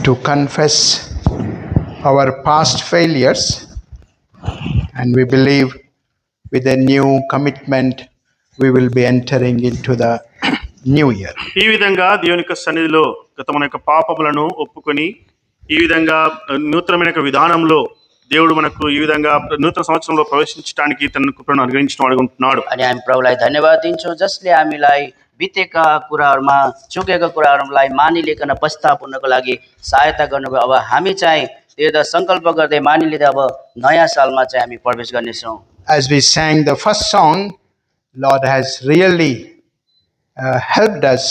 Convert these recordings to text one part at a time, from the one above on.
to confess our past failures, and we believe with a new commitment we will be entering into the new year. ఈ విధంగా దేవుని యొక్క సన్నిధిలో గత మన యొక్క పాపములను ఒప్పుకొని ఈ విధంగా నూతనమైన విధానంలో దేవుడు మనకు ఈ విధంగా నూతన సంవత్సరంలో ప్రవేశించడానికి తన కృపను అనుగ్రహించడం అడుగుతున్నాడు. अनि हामी प्रभुलाई धन्यवाद दिन्छौँ जसले हामीलाई बितेका कुराहरूमा चुकेका कुराहरूलाई मानिलिकन पश्चाताप हुनको लागि सहायता गर्नुभयो। अब हामी चाहिँ त्यो सङ्कल्प गर्दै मानिलिँदै अब नयाँ सालमा चाहिँ हामी प्रवेश गर्नेछौँ। As we sang the first song, Lord has really helped us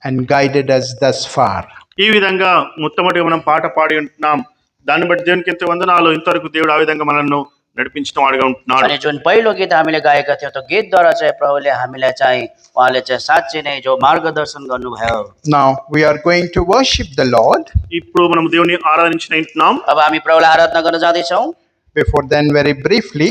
and guided us thus far. ఈ విధంగా మొట్టమొదటిగా మనం పాట పాడి ఉంటున్నాం. దాన్ని బట్టి దేవునికి ఎంత వందనాలు. ఇంతవరకు దేవుడు ఆ విధంగా మనల్ని నడిపించడం వాడుగా ఉంటున్నాడు. अनि जुन पहिलो गीत हामीले गाएका थियौँ त्यो गीतद्वारा चाहिँ प्रभुले हामीलाई चाहिँ उहाँले चाहिँ साँच्चै नै जो मार्गदर्शन गर्नुभयो। Now we are going to worship the Lord. ఇప్పుడు మనం దేవుని ఆరాధించిన ఉంటున్నాం. अब हामी प्रभुलाई आराधना गर्न जाँदैछौँ। Before then, very briefly,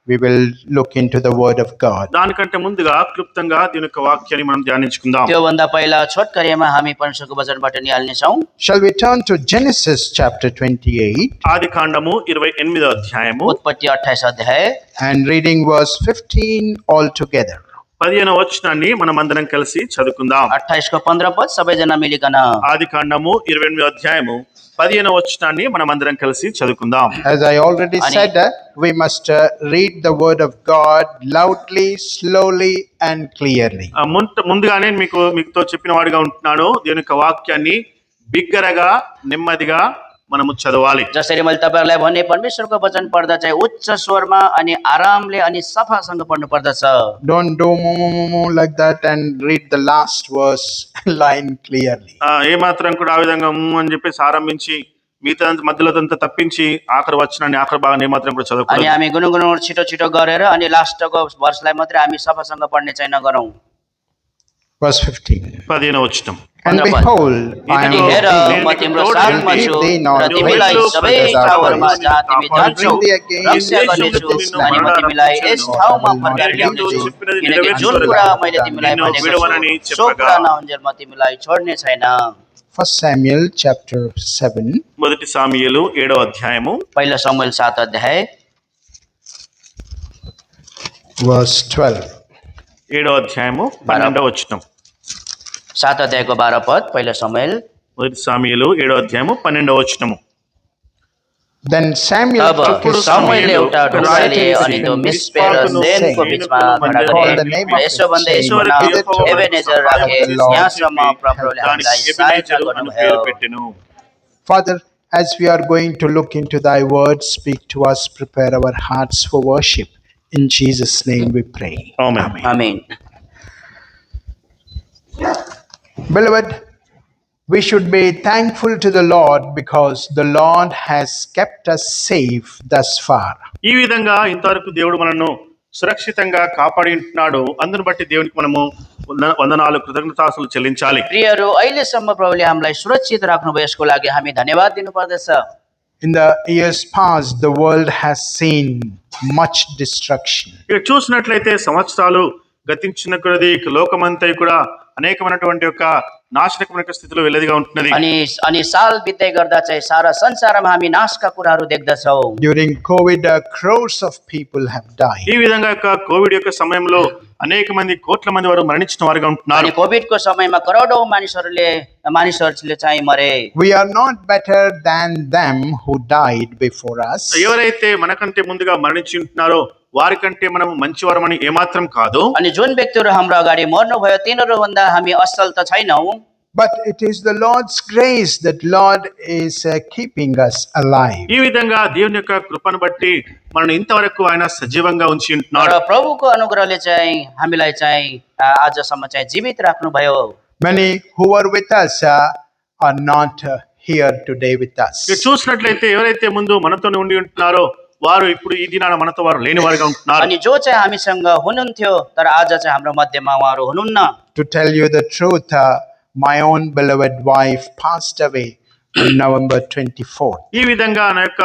we will look into the Word of God. దానికంటే ముందుగా క్లుప్తంగా దేవుని యొక్క వాక్యాన్ని మనం ధ్యానించుకుందాం. त्योभन्दा पहिला छोटकरीमा हामी परमेश्वरको वचनबाट निहाल्नेछौँ। Shall we turn to Genesis chapter 28 ఆదికాండము 28వ అధ్యాయము उत्पत्ति 28 अध्याय and reading verse 15 altogether. 15వ వచనాన్ని మనం అందరం కలిసి చదువుకుందాం. 28 को 15 पद सबैजना मिलिकन। ఆదికాండము 28వ అధ్యాయము 15వ వచనాన్ని మనం అందరం కలిసి చదువుకుందాం. As I already said, we must read the Word of God loudly, slowly and clearly. ముందుగానే మీతో చెప్పిన వాడిగా ఉంటున్నాను. దేవుని యొక్క వాక్యాన్ని బిగ్గరగా నెమ్మదిగా మనము చదవాలి. जसरी मैले तपाईहरुलाई भने परमेश्वरको वचन पढ्दा चाहिँ उच्च स्वरमा अनि आरामले अनि सफासँग पढ्नु पर्दछ। Don't do moo like that and read the last verse line clearly. ఏ మాత్రం కూడా ఆ విధంగా అని చెప్పేసి ఆరంభించి మిగతా మధ్యలో అంతా తప్పించి ఆఖరి వచనాన్ని ఆఖరి భాగాన్ని ఏ మాత్రం కూడా अनि చదవకూడదు. हामी गुनगुन छिटो छिटो गरेर अनि लास्टको वर्षलाई मात्रै हामी सफासँग पढ्ने चाहिँ नगरौँ। Verse 15. 15వ వచనం. And behold, I am अनि हेर म तिम्रो साथमा छु र तिमीलाई सबै ठाउँहरूमा जहाँ तिमी जान्छौ रक्षा गर्नेछु अनि म तिमीलाई यस ठाउँमा फर्काएर ल्याउनेछु किनकि जुन कुरा मैले तिमीलाई भनेको छु सो कुरा नहुन्जेल म तिमीलाई छोड्ने छैन। 1 Samuel chapter 7 మొదటి సాముయేలు 7వ అధ్యాయము पहिलो शमूएल 7 अध्याय verse 12. 7వ అధ్యాయము 12వ వచనం. 7 अध्यायको 12 पद पहिलो शमूएल। మొదటి సాముయేలు 7వ అధ్యాయము 12వ వచనము. Then Samuel अब took his शमूएलले एउटा ढुङ्गा लिए अनि त्यो मिस्पे र सेनको बिचमा खडा गरे र यसो भन्दै एबेनेजर राखे यहाँसम्म प्रभुले हामीलाई सहायता गर्नुभयो। Father, as we are going to look into thy word, speak to us, prepare our hearts for worship. In Jesus' name we pray. ఆమేన్. आमीन। Beloved, we should be thankful to the Lord because the Lord has kept us safe thus far. ఈ విధంగా ఇంతవరకు దేవుడు మనను సురక్షితంగా కాపాడి ఉంటున్నాడు. అందును బట్టి దేవునికి మనము వందనాలు కృతజ్ఞతాస్తుతులు చెల్లించాలి. प्रियहरू अहिलेसम्म प्रभुले हामीलाई सुरक्षित राख्नुभयो यसको लागि हामी धन्यवाद दिनुपर्दछ। In the years past, the world has seen much destruction. ఇక చూసినట్లయితే సంవత్సరాలు గతించిన కొద్దీ లోకమంతా కూడా అనేకమైనటువంటి యొక్క నాశనకమైన స్థితిలో వెల్లదిగా ఉంటున్నది. अनि साल बित्दै गर्दा चाहिँ सारा संसारमा हामी नाशका कुराहरू देख्दछौँ। During COVID, crores of people have died. ఈ విధంగా కోవిడ్ యొక్క సమయంలో అనేక మంది కోట్ల మంది వారు మరణించిన వారుగా ఉంటున్నారు. अनि कोभिडको समयमा करोडौं मानिसहरूले चाहिँ मरे। We are not better than them who died before us. ఎవరైతే మనకంటే ముందుగా మరణించి ఉంటున్నారో వారికంటే మనం మంచివారమని ఏమాత్రం కాదు. अनि जुन व्यक्तिहरू हाम्रो अगाडि मर्नुभयो तिनीहरू भन्दा हामी असल त छैनौँ। But it is the Lord's grace that Lord is keeping us alive. ఈ విధంగా దేవుని యొక్క కృపను బట్టి మనల్ని ఇంతవరకు ఆయన సజీవంగా ఉంచి ఉంటున్నాడు. र प्रभुको अनुग्रहले चाहिँ हामीलाई चाहिँ आजसम्म चाहिँ जीवित राख्नुभयो। Many who were with us are not here today with us. ఇక చూసినట్లయితే ఎవరైతే ముందు మనతోనే ఉండి ఉంటున్నారో వారు ఇప్పుడు ఈ దినాన మనతో వారు లేని వారుగా ఉంటున్నారు. अनि जो चाहिँ हामीसँग हुनुहुन्थ्यो तर आज चाहिँ हाम्रो मध्यमा उहाँहरू हुनुहुन्न। To tell you the truth, my own beloved wife passed away on November 24th. ఈ విధంగా నా యొక్క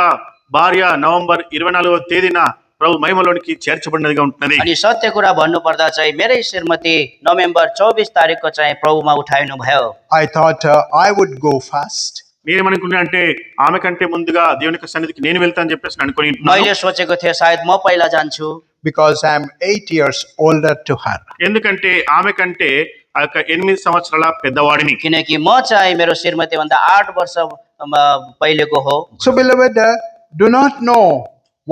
భార్య నవంబర్ 24వ తేదీన ప్రభు మహిమలోనికి చేర్చబడినదిగా ఉంటున్నది. अनि सत्य कुरा भन्नुपर्दा चाहिँ मेरै श्रीमती नोभेम्बर 24 तारिखको चाहिँ प्रभुमा उठाइनु भयो। I thought I would go fast. నేనేమనుకున్నా అంటే ఆమె కంటే ముందుగా దేవుని యొక్క సన్నిధికి నేను వెళ్తానని చెప్పేసి అనుకుని मैले सोचेको थिएँ सायद म पहिला जान्छु, because I am 8 years older to her. ఎందుకంటే ఆమె కంటే ఆ యొక్క 8 సంవత్సరాల పెద్దవాడిని. किनकि म चाहिँ मेरो श्रीमती भन्दा 8 वर्ष पहिलेको हो। So, beloved, do not know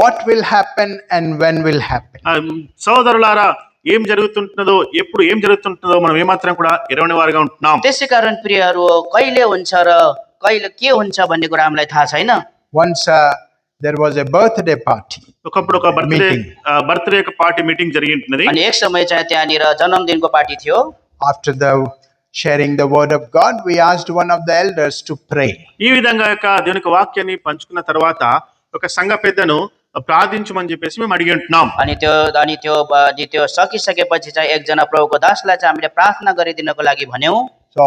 what will happen and when will happen. సోదరులారా, ఏం జరుగుతుంటుందో ఎప్పుడు ఏం జరుగుతుంటుందో మనం ఏమాత్రం కూడా ఎరవని వారిగా ఉంటున్నాం. त्यसै कारण प्रियहरू कहिले हुन्छ र कहिले के हुन्छ भन्ने कुरा हामीलाई थाहा छैन। Once there was a birthday party. ఒకప్పుడు ఒక Meeting. బర్త్డే యొక్క పార్టీ మీటింగ్ జరిగింటున్నది. अनि एक समय चाहिँ त्यहाँनिर जन्मदिनको पार्टी थियो। After the sharing the word of God, we asked one of the elders to pray. ఈ విధంగా యొక్క దేవుని యొక్క వాక్యాన్ని పంచుకున్న తర్వాత ఒక సంఘ పెద్దను ప్రార్థించమని చెప్పేసి మేము అడిగి ఉంటున్నాం. अनि त्यो सकिसकेपछि चाहिँ एकजना प्रभुको दासलाई चाहिँ हामीले प्रार्थना गरिदिनको लागि भन्यौँ। So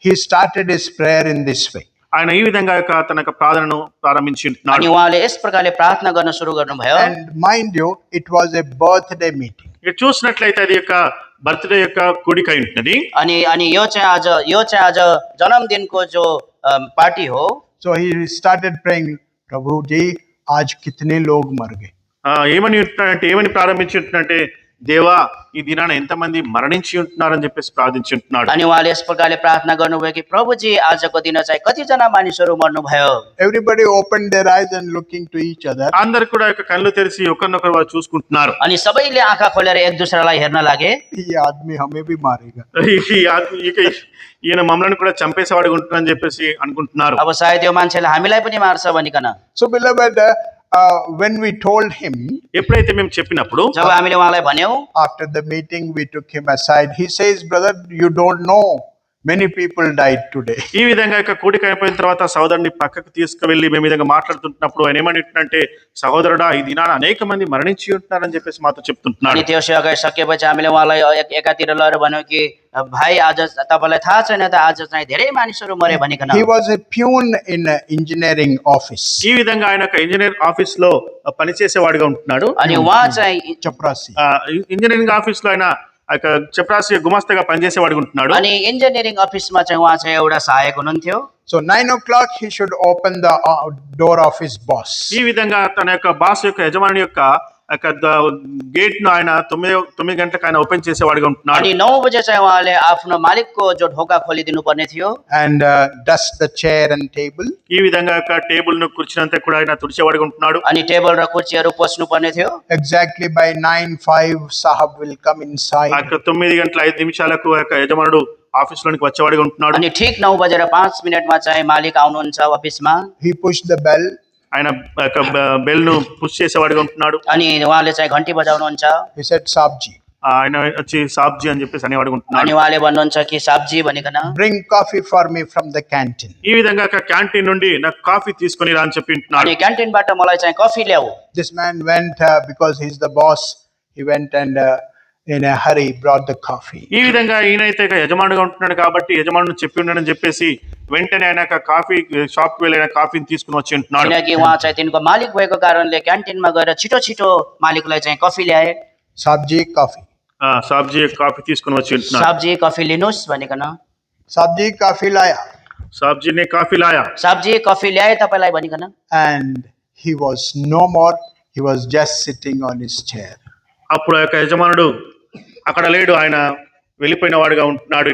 he started his prayer in this way. ఆయన ఈ విధంగా యొక్క తన యొక్క ప్రార్థనను ప్రారంభించి ఉంటున్నాడు. अनि उहाँले यस प्रकारले प्रार्थना गर्न सुरु गर्नुभयो। And mind you, it was a birthday meeting. ఇక చూసినట్లయితే అది యొక్క బర్త్డే యొక్క కూడిక అయి ఉంటున్నది. अनि यो चाहिँ आज जन्मदिनको जो पार्टी हो। So he started praying, Prabhu ji, aaj kitne log mar gaye? ఏమని ప్రారంభించి ఉంటున్నట్టే, దేవా ఈ దినాన ఎంతమంది మరణించి ఉంటున్నారని చెప్పేసి ప్రార్థించి ఉంటున్నాడు. अनि उहाँले यस प्रकारले प्रार्थना गर्नुभयो कि प्रभुजी आजको दिन चाहिँ कतिजना मानिसहरू मर्नुभयो। Everybody opened their eyes and looking to each other. అందరు కూడా యొక్క కళ్ళు తెరిచి ఒకరినొకరు వారు చూసుకుంటున్నారు. अनि सबैले आँखा खोलेर एक दुसरालाई हेर्न लागे। ये आदमी हमें भी मारेगा. ఈయన మమ్మల్ని కూడా చంపేసేవాడు ఉంటున్నారని చెప్పేసి అనుకుంటున్నారు. अब सायद यो मान्छेले हामीलाई पनि मार्छ भनिकन। So beloved, when we told him, ఎప్పుడైతే మేము చెప్పినప్పుడు, जब हामीले उहाँलाई भन्यौँ, after the meeting we took him aside. He says, brother, you don't know, many people died today. ఈ విధంగా యొక్క కూడిక అయిపోయిన తర్వాత సహోదరుని పక్కకు తీసుకువెళ్ళి మేము ఈ విధంగా మాట్లాడుతుంటున్నప్పుడు ఆయన ఏమంటున్నాడంటే, సహోదరుడా ఈ దినాన అనేక మంది మరణించి ఉంటున్నారని చెప్పేసి మాతో చెప్తుంటున్నాడు. अनि त्यो सेवा सकेपछि हामीले उहाँलाई एकातिर लगेर भन्यौँ कि भाइ आज तपाईँलाई थाहा छैन त आज चाहिँ धेरै मानिसहरू मरे भनिकन। He was a peon in an engineering office. ఈ విధంగా ఆయన ఒక ఇంజనీర్ ఆఫీస్ లో పనిచేసేవాడిగా ఉంటున్నాడు. अनि उहाँ चाहिँ Chaprasi. ఇంజనీరింగ్ ఆఫీస్ లో ఆయన చపరాసి గుమాస్తగా పనిచేసేవాడిగా ఉంటున్నాడు. अनि इन्जिनियरिङ अफिसमा चाहिँ उहाँ चाहिँ एउटा सहायक हुनुहुन्थ्यो। So 9 o'clock he should open the door of his boss. ఈ విధంగా తన యొక్క బాస్ యొక్క యజమాని యొక్క గేట్ ను ఆయన 9 గంటలకు ఆయన ఓపెన్ చేసేవాడిగా ఉంటున్నాడు. अनि 9 बजे चाहिँ उहाँले आफ्नो मालिकको जो ढोका खोलिदिनु पर्ने थियो। And dust the chair and table. ఈ విధంగా యొక్క టేబుల్ ను కుర్చీనంతా కూడా ఆయన తుడిచేవాడిగా ఉంటున్నాడు. अनि टेबल र कुर्चीहरू पोच्नु पर्ने थियो। Exactly by 9:05 Sahab will come inside. 9:05 యొక్క యజమానుడు ఆఫీస్ లోనికి వచ్చేవాడిగా ఉంటున్నాడు. अनि ठीक 9:05 चाहिँ मालिक आउनुहुन्छ अफिसमा। He pushed the bell. ఆయన బెల్ ను పుష్ చేసేవాడిగా ఉంటున్నాడు. अनि उहाँले चाहिँ घन्टी बजाउनुहुन्छ। He said, Sabji. ఆయన వచ్చి సాబ్జీ అని చెప్పేసి అనేవాడిగా ఉంటున్నాడు. अनि उहाँले भन्नुहुन्छ कि साब्जी भनिकन Bring coffee for me from the canteen. ఈ విధంగా క్యాంటీన్ నుండి నాకు కాఫీ తీసుకొని రా అని చెప్పి ఉంటున్నాడు. अनि क्यान्टिनबाट मलाई चाहिँ कफी ल्याऊ। This man went because he's the boss. He went and in a hurry brought the coffee. ఈ విధంగా ఈయనైతే యజమానుగా ఉంటున్నాడు కాబట్టి యజమానుడు చెప్పి ఉన్నాడని చెప్పేసి వెంటనే ఆయన కాఫీ షాప్ కి వెళ్ళి కాఫీని తీసుకుని వచ్చి ఉంటున్నాడు. किनकि उहाँ चाहिँ तिनको मालिक भएको कारणले क्यान्टिनमा गएर छिटो मालिकलाई चाहिँ कफी ल्याए। Sabji, coffee. సాబ్జీ కాఫీ తీసుకుని వచ్చి ఉంటున్నాడు. साब्जी कफी लिनुहोस् भनिकन। Sabji, coffee laya. సాబ్జీనే కాఫీ లాయా. साब्जी कफी ल्याए तपाईलाई भनिकन। And he was no more. He was just sitting on his chair. అప్పుడు ఆ యొక్క యజమానుడు అక్కడ లేడు, ఆయన వెళ్ళిపోయిన వాడుగా ఉంటున్నాడు.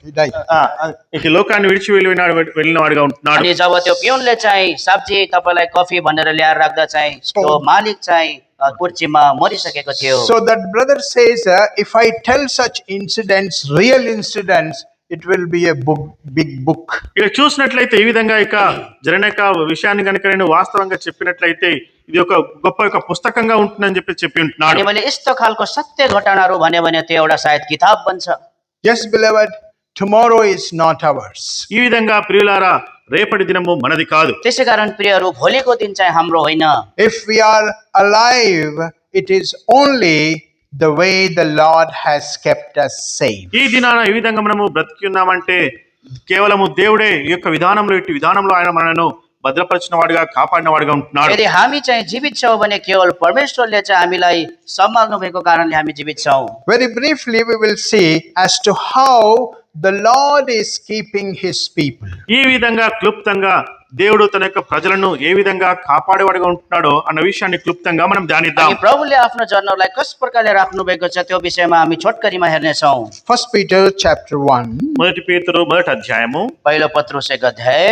He died. ఇక లోకాన్ని విడిచి వెళ్ళిన వాడుగా ఉంటున్నాడు. अनि जब त्यो पिउनले चाहिँ साब्जी तपाईलाई कफी भनेर ल्याएर राख्दा चाहिँ त्यो मालिक चाहिँ कुर्चीमा मरिसकेको थियो। So that brother says, if I tell such incidents, real incidents, it will be a book, big book. ఇక చూసినట్లయితే ఈ విధంగా ఇక జరిగిన విషయాన్ని కనుక నేను వాస్తవంగా చెప్పినట్లయితే ఇది ఒక గొప్ప ఒక పుస్తకంగా ఉంటుందని చెప్పి ఉంటున్నాడు. अनि मैले यस्तो खालको सत्य घटनाहरू भन्यो भने त्यो एउटा सायद किताब बन्छ। Yes, beloved, tomorrow is not ours. ఈ విధంగా ప్రియులారా, రేపటి దినము మనది కాదు. त्यसै कारण प्रियहरू भोलिको दिन चाहिँ हाम्रो होइन। If we are alive, it is only the way the Lord has kept us safe. ఈ దినాన ఈ విధంగా మనము బ్రతికి ఉన్నామంటే కేవలము దేవుడే ఈ యొక్క విధానంలో ఇటు విధానంలో ఆయన మనను భద్రపరిచిన వాడిగా కాపాడిన వాడిగా ఉంటున్నాడు. यदि हामी चाहिँ जीवित छौँ भने केवल परमेश्वरले चाहिँ हामीलाई सम्हाल्नु भएको कारणले हामी जीवित छौँ। Very briefly, we will see as to how the Lord is keeping his people. ఈ విధంగా క్లుప్తంగా దేవుడు తన యొక్క ప్రజలను ఏ విధంగా కాపాడేవాడుగా ఉంటున్నాడో అన్న విషయాన్ని క్లుప్తంగా మనం ధ్యానిద్దాం. अनि प्रभुले आफ्नो जनहरूलाई कस प्रकारले राख्नु भएको छ त्यो विषयमा हामी छोटकरीमा हेर्नेछौँ। 1 Peter chapter 1 మొదటి పేతురు మొదటి అధ్యాయము पहिलो पत्रुस 1 अध्याय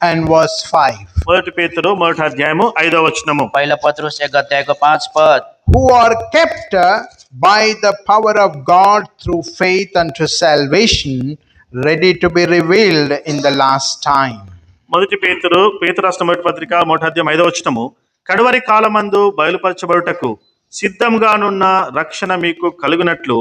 and verse 5. మొదటి పేతురు మొదటి అధ్యాయము 5వ వచనము. पहिलो पत्रुस 1 अध्यायको 5 पद। Who are kept by the power of God through faith unto salvation, ready to be revealed in the last time. మొదటి పేతురు రాసిన మొదటి పత్రిక మొదటి అధ్యాయం 5వ వచనము. కడవరి కాలమందు బయలుపరచబడుటకు సిద్ధంగానున్న రక్షణ మీకు కలుగునట్లు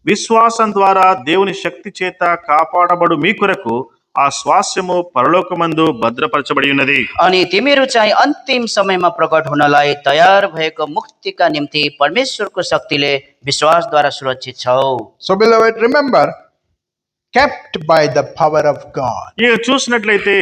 విశ్వాసం ద్వారా దేవుని శక్తి చేత కాపాడబడు మీ కొరకు ఆ స్వాస్యము పరలోకమందు భద్రపరచబడి ఉన్నది. अनि तिमीहरू चाहिँ अन्तिम समयमा प्रकट हुनलाई तयार भएको मुक्तिका निम्ति परमेश्वरको शक्तिले विश्वासद्वारा सुरक्षित छौ। So beloved, remember, kept by the power of God. ఇక చూసినట్లయితే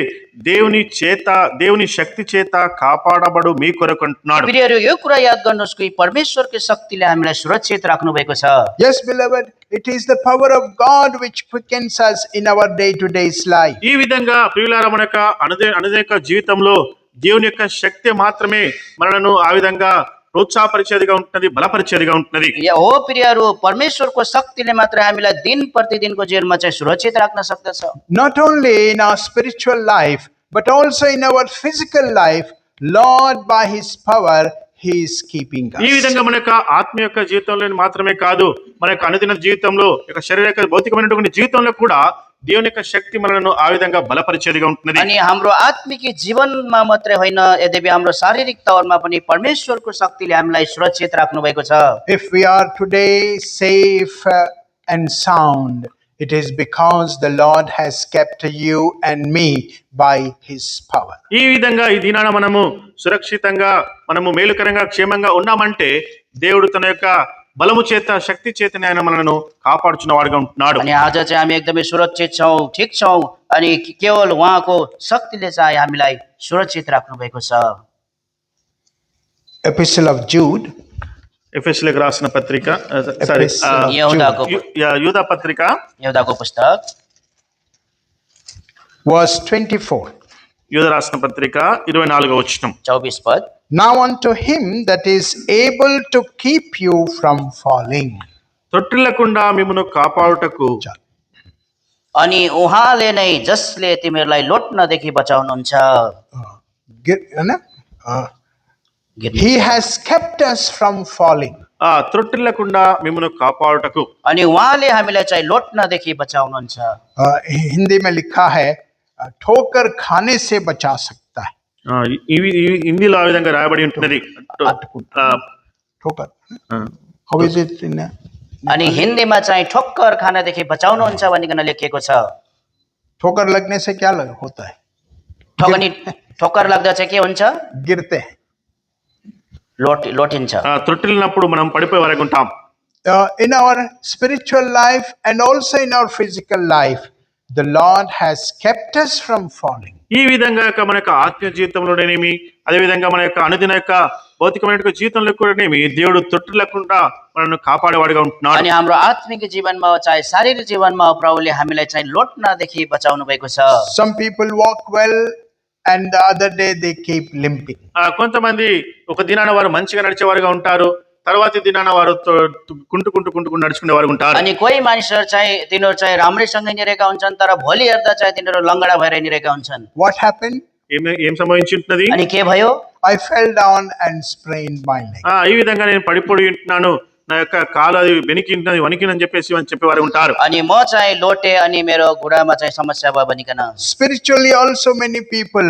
దేవుని శక్తి చేత కాపాడబడు మీ కొరకు అంటున్నాడు. प्रियहरू यो कुरा याद गर्नुहोस् कि परमेश्वरको शक्तिले हामीलाई सुरक्षित राख्नु भएको छ। Yes, beloved, it is the power of God which quickens us in our day-to-day's life. ఈ విధంగా ప్రియులారా మన యొక్క అనుదిన జీవితంలో దేవుని యొక్క శక్తి మాత్రమే మనలను ఆ విధంగా ప్రోత్సాహపరిచేదిగా ఉంటున్నది, బలపరిచేదిగా ఉంటున్నది. हो प्रियहरू, परमेश्वरको शक्तिले मात्र हामीलाई दिन प्रतिदिनको जीवनमा चाहिँ सुरक्षित राख्न सक्दछ। Not only in our spiritual life, but also in our physical life, Lord by his power, he is keeping us. ఈ విధంగా మన యొక్క ఆత్మీయ యొక్క జీవితంలో మాత్రమే కాదు, మన యొక్క అనుదిన జీవితంలో యొక్క శారీరక భౌతికమైనటువంటి జీవితంలో కూడా దేవుని యొక్క శక్తి మనలను ఆ విధంగా బలపరిచేదిగా ఉంటున్నది. अनि हाम्रो आत्मिक जीवनमा मात्रै होइन, यद्यपि हाम्रो शारीरिक तौरमा पनि परमेश्वरको शक्तिले हामीलाई सुरक्षित राख्नु भएको छ। If we are today safe and sound, it is because the Lord has kept you and me by his power. ఈ విధంగా ఈ దినాన మనము సురక్షితంగా మనము మేలుకరంగా క్షేమంగా ఉన్నామంటే దేవుడు తన యొక్క బలము చేత శక్తి చేతనే ఆయన మనలను కాపాడుచున్న వాడుగా ఉంటున్నాడు. अनि आज चाहिँ हामी एकदमै सुरक्षित छौँ, ठिक छौँ, अनि केवल उहाँको शक्तिले चाहिँ हामीलाई सुरक्षित राख्नु भएको छ। Epistle of Jude. ఎఫెసీయులకు రాసిన పత్రిక యూదా పత్రిక यहुदाको पुस्तक verse 24. యూదా రాసిన పత్రిక 24వ వచనం. 24 पद। Now unto him that is able to keep you from falling. తొట్టిల్లకుండా మిమ్మును కాపాడుటకు अनि उहाँले नै जसले तिमीहरूलाई लोट्नदेखि बचाउनुहुन्छ, He has kept us from falling. తొట్టిల్లకుండా మిమ్మును కాపాడుటకు अनि उहाँले हामीलाई चाहिँ लोट्नदेखि बचाउनुहुन्छ। हिंदी में लिखा है ठोकर खाने से बचा सकता है. హిందీలో ఆ విధంగా రాయబడి ఉంటున్నది. ठोकर. How is it in अनि हिन्दीमा चाहिँ ठोक्कर खानादेखि बचाउनुहुन्छ भनिकन लेखिएको छ। ठोकर लगने से क्या होता है? ठोकनी ठोक्कर लाग्दा चाहिँ के हुन्छ? गिरते हैं. लोटिन्छ। తొట్టిల్లినప్పుడు మనం పడిపోయే వరకు ఉంటాం. In our spiritual life and also in our physical life, the Lord has kept us from falling. ఈ విధంగా మన యొక్క ఆత్మీయ జీవితంలోనేమి, అదే విధంగా మన యొక్క అనుదిన యొక్క భౌతికమైన జీవితంలో కూడానేమి దేవుడు తొట్టిల్లకుండా మనల్ని కాపాడేవాడుగా ఉంటున్నాడు. अनि हाम्रो आत्मिक जीवनमा चाहे शारीरिक जीवनमा प्रभुले हामीलाई चाहिँ लोट्नदेखि बचाउनु भएको छ। Some people walk well and the other day they keep limping. కొంతమంది ఒక దినాన వారు మంచిగా నడిచేవారుగా ఉంటారు, తర్వాతి దినాన వారు కుంటుకుంటూ నడుచుకునేవారు ఉంటారు. अनि कोही मानिसहरू चाहिँ तिनीहरू चाहिँ राम्रैसँग हिँडिरहेका हुन्छन्, तर भोलि हेर्दा चाहिँ तिनीहरू लङ्गडा भएर हिँडिरहेका हुन्छन्। What happened? ఏం సంభవించి ఉంటున్నది? अनि के भयो? I fell down and sprained my leg. ఈ విధంగా నేను పడిపోయి ఉంటున్నాను, నా యొక్క కాలు అది వణికినని చెప్పేవారు ఉంటారు. अनि म चाहिँ लोटे अनि मेरो घुँडामा चाहिँ समस्या भयो भनिकन। Spiritually also many people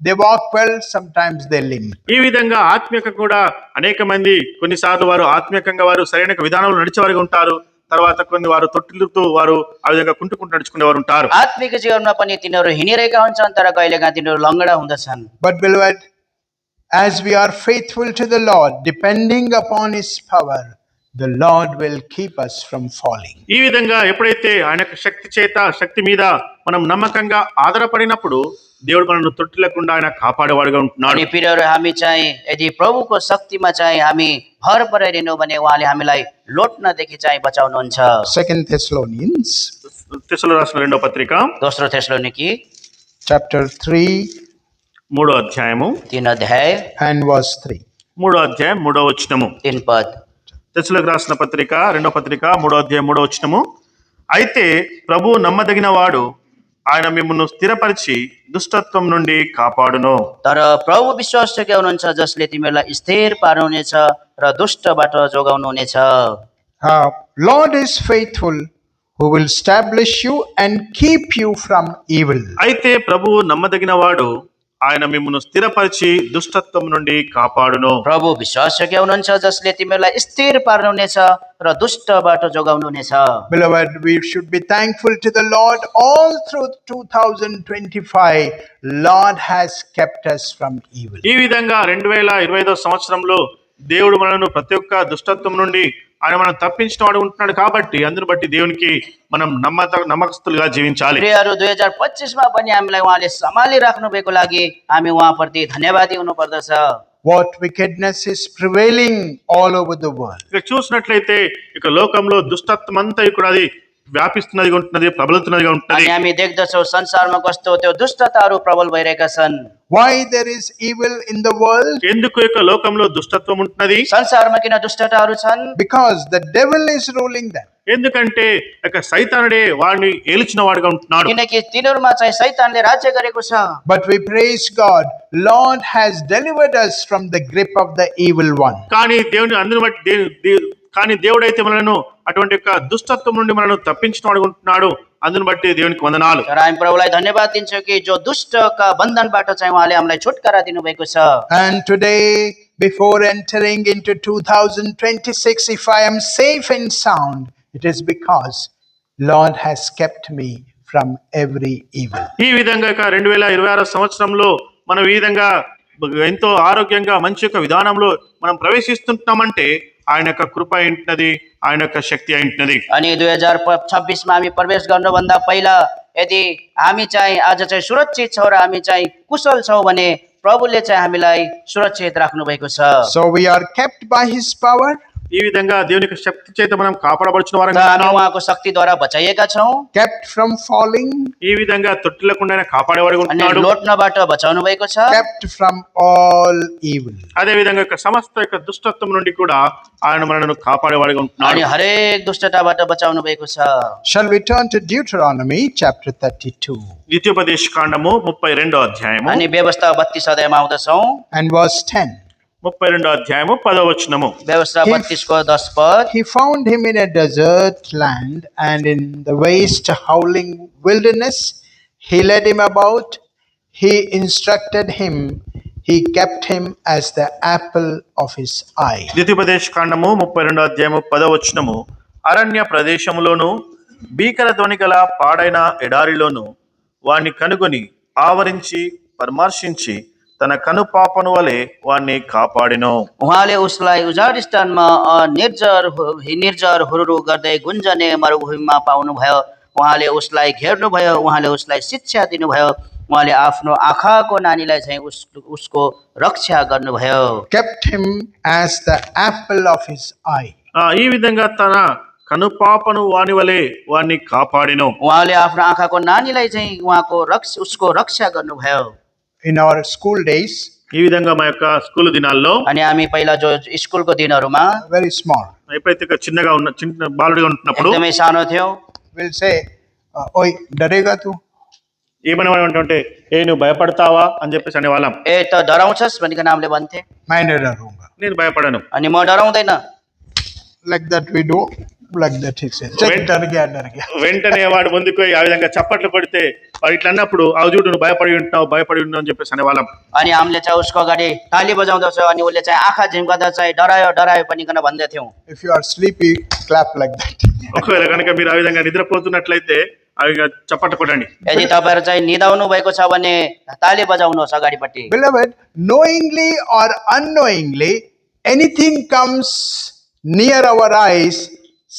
they walk well, sometimes they limp. ఈ విధంగా ఆత్మీయంగా కూడా అనేక మంది కొన్నిసార్లు వారు ఆత్మీయంగా వారు సరైన విధానంలో నడిచేవారుగా ఉంటారు, తర్వాత కొన్ని వారు తొట్టిల్లుతూ వారు ఆ విధంగా కుంటుకుంటూ నడుచుకునేవారు ఉంటారు. आत्मिक जीवनमा पनि तिनीहरू हिँडिरहेका हुन्छन्, तर कहिलेकाहीँ तिनीहरू लङ्गडा हुँदछन्। But beloved, as we are faithful to the Lord, depending upon his power, the Lord will keep us from falling. ఈ విధంగా ఎప్పుడైతే ఆయన యొక్క శక్తి మీద మనం నమ్మకంగా ఆధారపడినప్పుడు దేవుడు మనల్ని తొట్టిల్లకుండా ఆయన కాపాడేవాడుగా ఉంటున్నాడు. अनि प्रियहरू हामी चाहिँ यदि प्रभुको शक्तिमा चाहिँ हामी भर पराइदिनु भने उहाँले हामीलाई लोट्नदेखि चाहिँ बचाउनुहुन्छ। 2 Thessalonians తెస్సలోనికీయులకు రాసిన రెండవ పత్రిక दोस्रो थेसलोनिकी chapter 3 మూడో అధ్యాయము 3 अध्याय and verse 3. మూడో అధ్యాయం మూడో వచనము. 3 पद। తెస్సలోనికీయులకు రాసిన పత్రిక రెండవ పత్రిక మూడో అధ్యాయం మూడో వచనము. అయితే ప్రభువు నమ్మదగిన వాడు, ఆయన మిమ్మును స్థిరపరిచి దుష్టత్వం నుండి కాపాడును. तर प्रभु विश्वासयोग्य हुनुहुन्छ, जसले तिमीहरूलाई स्थिर पार्नुहुनेछ र दुष्टबाट जोगाउनुहुनेछ। Lord is faithful, who will establish you and keep you from evil. అయితే ప్రభువు నమ్మదగిన వాడు, ఆయన మిమ్మును స్థిరపరిచి దుష్టత్వం నుండి కాపాడును. प्रभु विश्वासयोग्य हुनुहुन्छ, जसले तिमीहरूलाई स्थिर पार्नुहुनेछ र दुष्टबाट जोगाउनुहुनेछ। Beloved, we should be thankful to the Lord all through 2025. Lord has kept us from evil. ఈ విధంగా 2025 సంవత్సరంలో దేవుడు మనను ప్రతి ఒక్క దుష్టత్వం నుండి ఆయన మనం తప్పించిన వాడు ఉంటున్నాడు. కాబట్టి అందును బట్టి దేవునికి మనం నమ్మకస్తులుగా జీవించాలి. प्रियहरू, 2025 मा पनि हामीलाई उहाँले सम्हालिराख्नु भएको लागि हामी उहाँप्रति धन्यवादी हुनुपर्दछ। What wickedness is prevailing all over the world. ఇక చూసినట్లయితే ఇక లోకంలో దుష్టత్వం అంతా కూడా అది వ్యాపిస్తున్నది ఉంటున్నది, ప్రబలుతున్నదిగా ఉంటున్నది. अनि हामी देख्दछौँ संसारमा कस्तो त्यो दुष्टताहरू प्रबल भइरहेका छन्। Why there is evil in the world? ఎందుకు ఇక లోకంలో దుష్టత్వం ఉంటున్నది? संसारमा किन दुष्टताहरू छन्? Because the devil is ruling them. ఎందుకంటే ఇక సైతానుడే వాడిని ఏలిచిన వాడుగా ఉంటున్నాడు. किनकि तिनीहरूमा चाहिँ शैतानले राज्य गरेको छ। But we praise God. Lord has delivered us from the grip of the evil one. కానీ దేవుని అందును బట్టి కానీ దేవుడైతే మనలను అటువంటి యొక్క దుష్టత్వం నుండి మనల్ని తప్పించిన వాడు ఉంటున్నాడు. అందును బట్టి దేవునికి వందనాలు. तर हामी प्रभुलाई धन्यवाद दिन्छौँ कि जो दुष्टका बन्धनबाट चाहिँ उहाँले हामीलाई छुटकारा दिनुभएको छ। And today, before entering into 2026, if I am safe and sound, it is because Lord has kept me from every evil. ఈ విధంగా ఇక 2026 సంవత్సరంలో మనం ఈ విధంగా ఎంతో ఆరోగ్యంగా మంచి యొక్క విధానంలో మనం ప్రవేశిస్తుంటామంటే ఆయన యొక్క కృప ఏంటినది, ఆయన యొక్క శక్తి ఏంటినది. अनि 2026 मा हामी प्रवेश गर्नुभन्दा पहिला यदि हामी चाहिँ आज चाहिँ सुरक्षित छौँ र हामी चाहिँ कुशल छौँ भने प्रभुले चाहिँ हामीलाई सुरक्षित राख्नु भएको छ। So we are kept by His power. ఈ విధంగా దేవుని యొక్క శక్తి చేత మనం కాపాడబడుచున్న र వారంగా हामी ఉన్నాం. उहाँको शक्तिद्वारा बचाइएका छौँ। Kept from falling. ఈ విధంగా తొట్టిల్లకుండా ఆయన కాపాడేవాడు अनि ఉంటున్నాడు. लोट्नबाट बचाउनु भएको छ। Kept from all evil. అదే విధంగా యొక్క సమస్త యొక్క దుష్టత్వం నుండి కూడా ఆయన మనల్ని కాపాడేవాడుగా ఉంటున్నాడు. अनि हरेक दुष्टताबाट बचाउनु भएको छ। Shall we turn to Deuteronomy chapter 32 ద్వితీయోపదేశ కాండము 32వ అధ్యాయము अनि व्यवस्था 32 अध्यायमा आउँदछौँ। and verse 10. 32వ అధ్యాయము 10వ వచనము. व्यवस्था 32 को 10 पद। He found him in a desert land and in the waste howling wilderness. He led him about. He instructed him. He kept him as the apple of his eye. ద్వితీయోపదేశ కాండము 32వ అధ్యాయము 10వ వచనము. అరణ్య ప్రదేశములోను భీకర ధ్వని గల పాడైన ఎడారిలోను వాణ్ణి కనుగొని ఆవరించి పరామర్శించి తన కనుపాపను వలె వాణ్ణి కాపాడెను. उहाँले उसलाई उजाड स्थानमा निर्जर हुरुरु गर्दै गुन्जने मरुभूमिमा पाउनुभयो। उहाँले उसलाई घेर्नुभयो, उहाँले उसलाई शिक्षा दिनुभयो, उहाँले आफ्नो आँखाको नानीलाई चाहिँ उसको रक्षा गर्नुभयो। Kept him as the apple of his eye. ఈ విధంగా తన కనుపాపను వాని వలె వాణ్ణి కాపాడెను. उहाँले आफ्नो आँखाको नानीलाई चाहिँ उसको रक्षा गर्नुभयो। In our school days, ఈ విధంగా మా యొక్క స్కూల్ దినాల్లో अनि हामी पहिला जो स्कुलको दिनहरूमा very small, ఎప్పుడైతే చిన్న బాలుడిగా ఉంటున్నప్పుడు एकदमै सानो थियो, we'll say, "Oi, darega tu?" ఏమనేవాడంటే నువ్వు భయపడతావా అని చెప్పేసి అనేవాళ్ళం. ए त डराउँछस् भनिकन हामीले भन्थे। Main darunga. నేను భయపడను. अनि म डराउँदैन। Like that we do. Like that he says. "Check, dar gaya." వెంటనే వాడు ముందుకు ఆ విధంగా చప్పట్లు కొడితే వాడు ఇట్లా అన్నప్పుడు ఆ చూడు నువ్వు భయపడి ఉంటావు అని చెప్పేసి అనేవాళ్ళం. अनि हामीले चाहिँ उसको अगाडि ताली बजाउँदछ अनि उसले चाहिँ आँखा झिम्काउँदा चाहिँ डरायो भनिकन भन्दैथ्यौँ। If you are sleepy, clap like that. ఒకవేళ కనుక మీరు ఆ విధంగా నిద్రపోతున్నట్లయితే అవి చప్పట్లు కొట్టండి. यदि तपाईँहरू चाहिँ निदाउनु भएको छ भने ताली बजाउनुहोस् अगाडिपट्टि। Beloved, knowingly or unknowingly, anything comes near our eyes,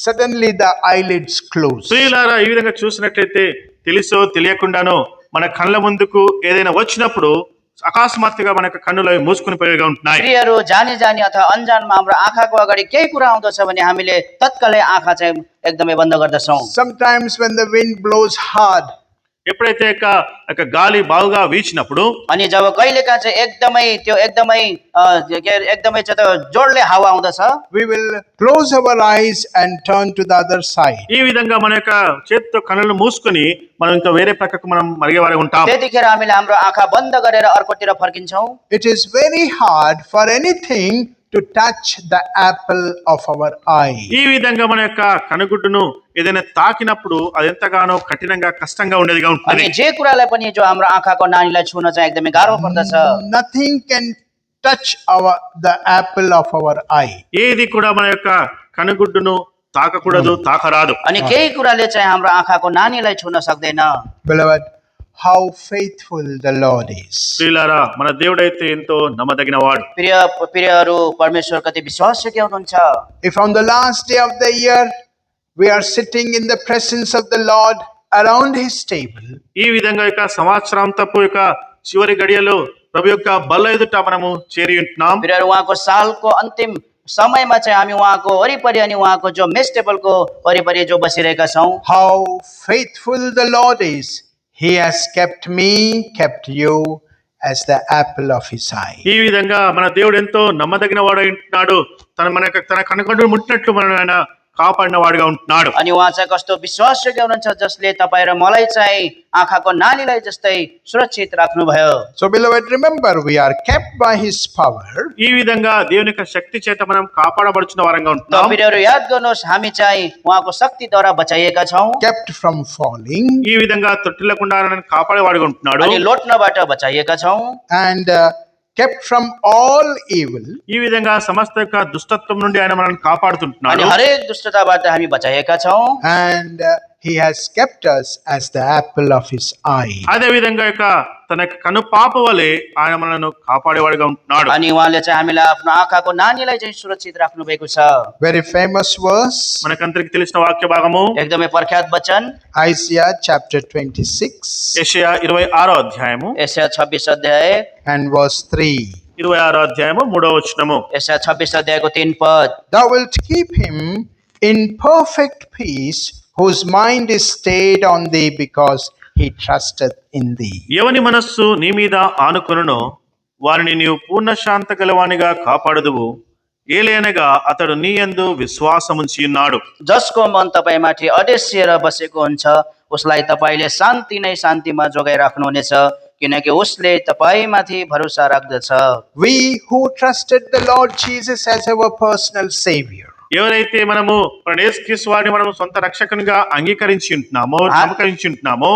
suddenly the eyelids close. ప్రియులారా, ఈ విధంగా చూసినట్లయితే తెలుసో తెలియకుండానో మన కళ్ళ ముందుకు ఏదైనా వచ్చినప్పుడు అకస్మాత్తుగా మనకు కన్నులు అవి మూసుకుని పోయేగా ఉంటున్నాయి. प्रियहरू, जानी जानी अथवा अनजानमा हाम्रो आँखाको अगाडि केही कुरा आउँदछ भने हामीले तत्कालै आँखा चाहिँ एकदमै बन्द गर्दछौँ। Sometimes when the wind blows hard, ఎప్పుడైతే గాలి బాగా వీచినప్పుడు, अनि जब कहिलेकाहीँ चाहिँ एकदमै चाहिँ त जोडले हावा आउँदछ, we will close our eyes and turn to the other side. ఈ విధంగా మన యొక్క చేతితో కన్నులను మూసుకొని మనం ఇంకా వేరే ప్రక్కకు మనం మరిగేవారే ఉంటాం. त्यतिखेर हामीले हाम्रो आँखा बन्द गरेर अर्कोतिर फर्किन्छौँ। It is very hard for anything to touch the apple of our eye. ఈ విధంగా మన యొక్క కనుగుడ్డును ఏదైనా తాకినప్పుడు అది ఎంతగానో కఠినంగా కష్టంగా ఉండేదిగా ఉంటుంది. अनि जे कुरालाई पनि जो हाम्रो आँखाको नानीलाई छुन चाहिँ एकदमै गाह्रो पर्दछ। Nothing can touch the apple of our eye. ఏది కూడా మన యొక్క కనుగుడ్డును తాకకూడదు, తాకరాదు. अनि केही कुराले चाहिँ हाम्रो आँखाको नानीलाई छुन सक्दैन। Beloved, how faithful the Lord is. ప్రియులారా, మన దేవుడైతే ఎంతో నమ్మదగిన వాడు. प्रियहरू, परमेश्वर कति विश्वासयोग्य हुनुहुन्छ। If on the last day of the year we are sitting in the presence of the Lord around his table, ఈ విధంగా యొక్క సంవత్సరాంతపు యొక్క చివరి గడియలో ప్రభు యొక్క బల్ల ఎదుట మనము చేరి ఉంటున్నాం. प्रियहरू, उहाँको सालको अन्तिम समयमा चाहिँ हामी उहाँको वरिपरि अनि उहाँको जो मेस टेबलको वरिपरि जो बसिरहेका छौँ। how faithful the Lord is. He has kept me, kept you as the apple of his eye. ఈ విధంగా మన దేవుడు ఎంతో నమ్మదగిన వాడు ఉంటున్నాడు. తన కనుగొండు ముట్టినట్లు మనల్ని ఆయన కాపాడిన వాడుగా ఉంటున్నాడు. अनि उहाँ चाहिँ कस्तो विश्वासयोग्य हुनुहुन्छ जसले तपाईँ र मलाई चाहिँ आँखाको नानीलाई जस्तै सुरक्षित राख्नुभयो। So beloved, remember we are kept by his power. ఈ విధంగా దేవుని యొక్క శక్తి చేత మనం కాపాడబడుచున్న వారంగా ఉంటున్నాం. तपाईँहरू याद गर्नुहोस्, हामी चाहिँ उहाँको शक्तिद्वारा बचाइएका छौँ। Kept from falling. ఈ విధంగా తొట్టిల్లకుండా కాపాడేవాడుగా ఉంటున్నాడు. अनि लोट्नबाट बचाइएका छौँ। And kept from all evil. ఈ విధంగా సమస్త యొక్క దుష్టత్వం నుండి ఆయన మనల్ని కాపాడుతుంటున్నాడు. अनि हरेक दुष्टताबाट हामी बचाइएका छौँ। And he has kept us as the apple of his eye. అదే విధంగా యొక్క తన కను పాప వలె ఆయన మనల్ని కాపాడేవాడుగా ఉంటున్నాడు. अनि उहाँले चाहिँ हामीलाई आफ्नो आँखाको नानीलाई चाहिँ सुरक्षित राख्नु भएको छ। Very famous verse. మనకందరికి తెలిసిన వాక్య భాగము एकदमै प्रख्यात वचन Isaiah chapter 26 యెషయా 26వ అధ్యాయము यशाया 26 अध्याय and verse 3. 26వ అధ్యాయము 3వ వచనము. यशाया 26 अध्यायको 3 पद। Thou wilt keep him in perfect peace, whose mind is stayed on thee, because he trusteth in thee. ఎవని మనస్సు నీ మీద ఆనుకొనునో వారిని నీవు పూర్ణ శాంత గలవానిగా కాపాడుదువు. ఏలైనగా అతడు నీ యందు విశ్వాసముంచి ఉన్నాడు. जसको मन तपाईमाथि अडेसिएर बसेको हुन्छ उसलाई तपाईले शान्ति नै शान्तिमा जोगाइ राख्नुहुनेछ, किनकि उसले तपाईमाथि भरोसा राख्दछ। We who trusted the Lord Jesus as our personal savior, ఎవరైతే మనము యేసుక్రీస్తు వారిని మనము సొంత రక్షకునిగా అంగీకరించి ఉంటున్నామో, నమ్మకరించి ఉంటున్నామో,